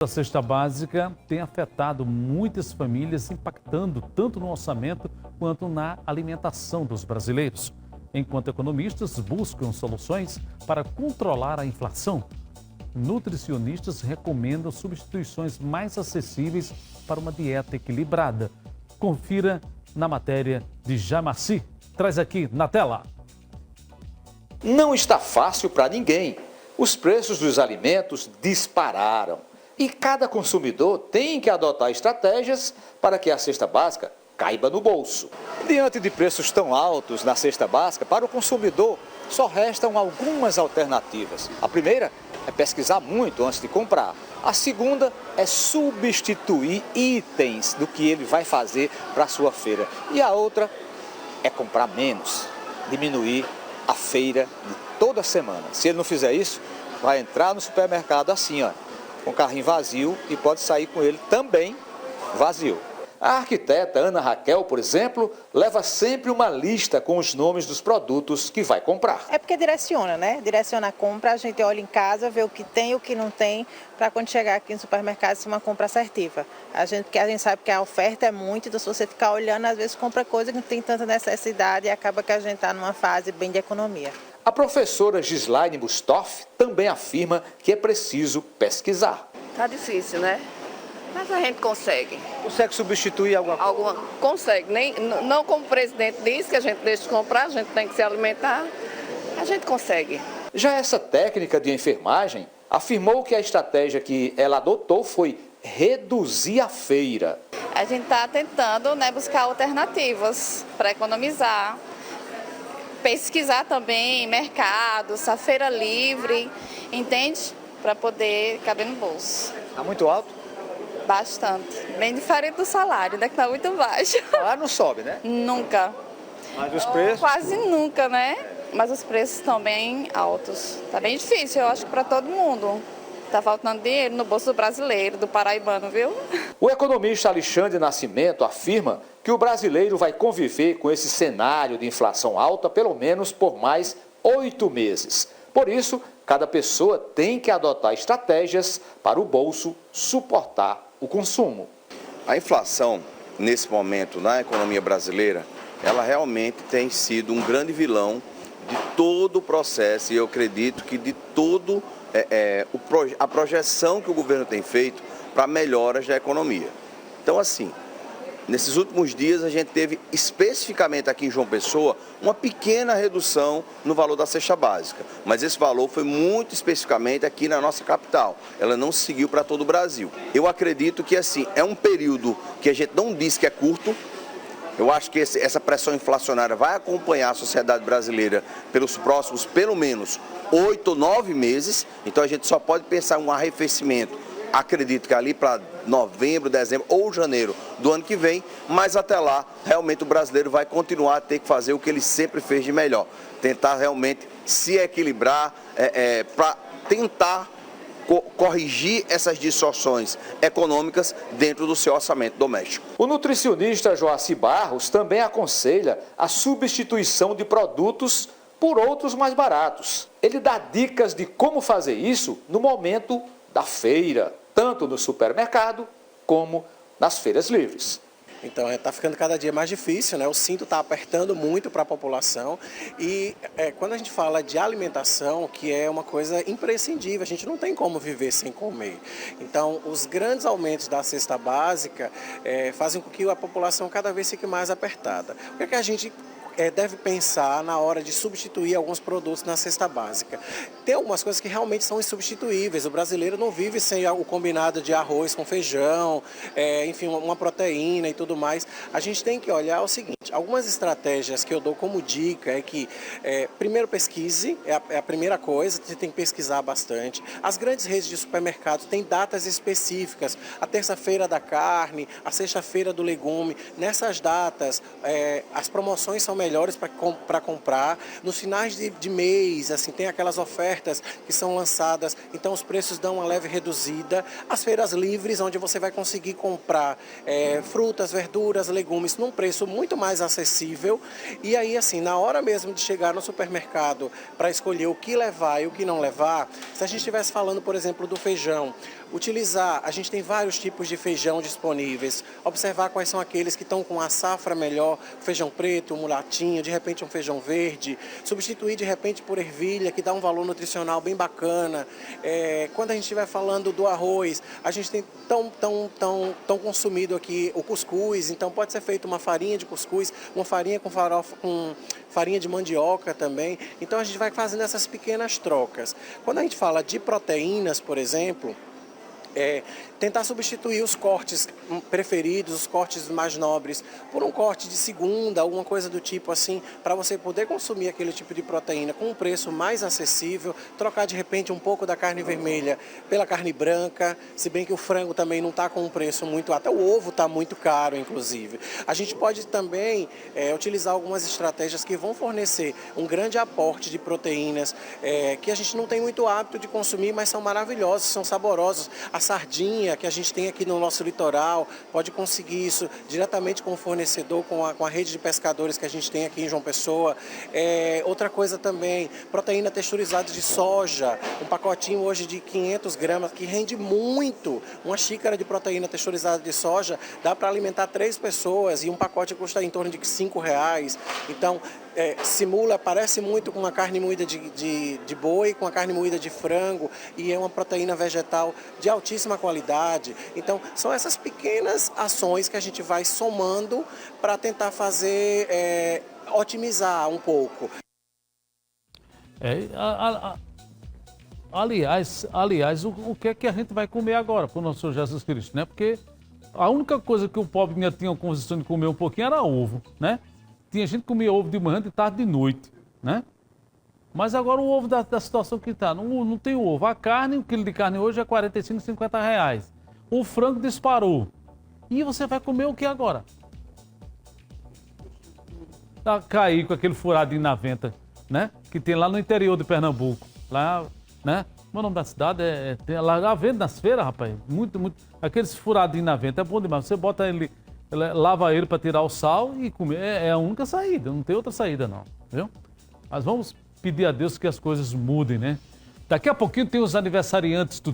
A cesta básica tem afetado muitas famílias, impactando tanto no orçamento quanto na alimentação dos brasileiros. Enquanto economistas buscam soluções para controlar a inflação, nutricionistas recomendam substituições mais acessíveis para uma dieta equilibrada. Confira na matéria de Jamaci. Traz aqui na tela. Não está fácil para ninguém. Os preços dos alimentos dispararam. E cada consumidor tem que adotar estratégias para que a cesta básica caiba no bolso. Diante de preços tão altos na cesta básica, para o consumidor só restam algumas alternativas. A primeira é pesquisar muito antes de comprar. A segunda é substituir itens do que ele vai fazer para a sua feira. E a outra é comprar menos, diminuir a feira de toda semana. Se ele não fizer isso, vai entrar no supermercado assim, ó, com o carrinho vazio e pode sair com ele também vazio. A arquiteta Ana Raquel, por exemplo, leva sempre uma lista com os nomes dos produtos que vai comprar. É porque direciona, né? Direciona a compra, a gente olha em casa, vê o que tem e o que não tem, para quando chegar aqui no supermercado ser uma compra assertiva. Porque a gente sabe que a oferta é muito, então se você ficar olhando, às vezes compra coisa que não tem tanta necessidade e acaba que a gente está numa fase bem de economia. A professora Gislaine Bustoff também afirma que é preciso pesquisar. Tá difícil, né? Mas a gente consegue. Consegue substituir alguma coisa? Consegue. Não como o presidente disse, que a gente deixa de comprar, a gente tem que se alimentar. A gente consegue. Já essa técnica de enfermagem afirmou que a estratégia que ela adotou foi reduzir a feira. A gente está tentando, né, buscar alternativas para economizar. Pesquisar também mercados, a feira livre, entende? Para poder caber no bolso. Está muito alto? Bastante. Bem diferente do salário, né? Que está muito baixo. O salário não sobe, né? Nunca. Mas os preços? Quase nunca, né? Mas os preços estão bem altos. Está bem difícil, eu acho que para todo mundo. Está faltando dinheiro no bolso do brasileiro, do paraibano, viu? O economista Alexandre Nascimento afirma que o brasileiro vai conviver com esse cenário de inflação alta pelo menos por mais 8 meses. Por isso, cada pessoa tem que adotar estratégias para o bolso suportar o consumo. A inflação, nesse momento, na economia brasileira, ela realmente tem sido um grande vilão de todo o processo e eu acredito que de todo a projeção que o governo tem feito para melhoras da economia. Então, assim, nesses últimos dias a gente teve especificamente aqui em João Pessoa uma pequena redução no valor da cesta básica, mas esse valor foi muito especificamente aqui na nossa capital, ela não seguiu para todo o Brasil. Eu acredito que assim, é um período que a gente não diz que é curto. Eu acho que essa pressão inflacionária vai acompanhar a sociedade brasileira pelos próximos, pelo menos, 8 ou 9 meses. Então a gente só pode pensar em um arrefecimento, acredito que ali para novembro, dezembro ou janeiro do ano que vem. Mas até lá, realmente o brasileiro vai continuar a ter que fazer o que ele sempre fez de melhor. Tentar realmente se equilibrar para tentar corrigir essas distorções econômicas dentro do seu orçamento doméstico. O nutricionista Joaci Barros também aconselha a substituição de produtos por outros mais baratos. Ele dá dicas de como fazer isso no momento da feira, tanto no supermercado como nas feiras livres. Então, está ficando cada dia mais difícil, né? O cinto está apertando muito para a população e quando a gente fala de alimentação, que é uma coisa imprescindível, a gente não tem como viver sem comer. Então, os grandes aumentos da cesta básica fazem com que a população cada vez fique mais apertada. O que é que a gente deve pensar na hora de substituir alguns produtos na cesta básica? Tem algumas coisas que realmente são insubstituíveis. O brasileiro não vive sem o combinado de arroz com feijão, enfim, uma proteína e tudo mais. A gente tem que olhar o seguinte, algumas estratégias que eu dou como dica é que, primeiro pesquise, é a primeira coisa, você tem que pesquisar bastante. As grandes redes de supermercados têm datas específicas, a terça-feira da carne, a sexta-feira do legume. Nessas datas, as promoções são melhores para comprar. Nos finais de mês, assim, tem aquelas ofertas que são lançadas, então os preços dão uma leve reduzida. As feiras livres, onde você vai conseguir comprar frutas, verduras, legumes num preço muito mais acessível. E aí, assim, na hora mesmo de chegar no supermercado para escolher o que levar e o que não levar, se a gente estivesse falando, por exemplo, do feijão, utilizar, a gente tem vários tipos de feijão disponíveis, observar quais são aqueles que estão com a safra melhor, feijão preto, mulatinho, de repente um feijão verde, substituir de repente por ervilha, que dá um valor nutricional bem bacana. Quando a gente estiver falando do arroz, a gente tem tão consumido aqui o cuscuz, então pode ser feita uma farinha de cuscuz, uma farinha com farofa, com farinha de mandioca também. Então a gente vai fazendo essas pequenas trocas. Quando a gente fala de proteínas, por exemplo, tentar substituir os cortes preferidos, os cortes mais nobres, por um corte de segunda, alguma coisa do tipo assim, para você poder consumir aquele tipo de proteína com um preço mais acessível, trocar de repente um pouco da carne vermelha pela carne branca, se bem que o frango também não está com um preço muito, até o ovo está muito caro, inclusive. A gente pode também utilizar algumas estratégias que vão fornecer um grande aporte de proteínas, que a gente não tem muito hábito de consumir, mas são maravilhosos, são saborosos. A sardinha que a gente tem aqui no nosso litoral, pode conseguir isso diretamente com o fornecedor, com a rede de pescadores que a gente tem aqui em João Pessoa. Outra coisa também, proteína texturizada de soja, um pacotinho hoje de 500 gramas, que rende muito. Uma xícara de proteína texturizada de soja dá para alimentar 3 pessoas e um pacote custa em torno de R$5. Então, parece muito com uma carne moída de boi, com a carne moída de frango, e é uma proteína vegetal de altíssima qualidade. Então, são essas pequenas ações que a gente vai somando para tentar fazer, otimizar um pouco. Aliás, o que é que a gente vai comer agora para o nosso Senhor Jesus Cristo, né? Porque a única coisa que o pobre ainda tinha condição de comer um pouquinho era ovo, né? Tinha gente que comia ovo de manhã, de tarde, de noite, né? Mas agora o ovo da situação que está, não tem ovo. A carne, o quilo de carne hoje é R$45, R$50. O frango disparou. E você vai comer o que agora? Cair com aquele furadinho na venta, né? Que tem lá no interior de Pernambuco. Lá, né? O nome da cidade tem lá vende nas feiras, rapaz. Muito. Aqueles furadinhos na venta é bom demais. Você bota ele, lava ele para tirar o sal e comer. É a única saída, não tem outra saída não, viu? Mas vamos pedir a Deus que as coisas mudem, né? Daqui a pouquinho tem os aniversariantes do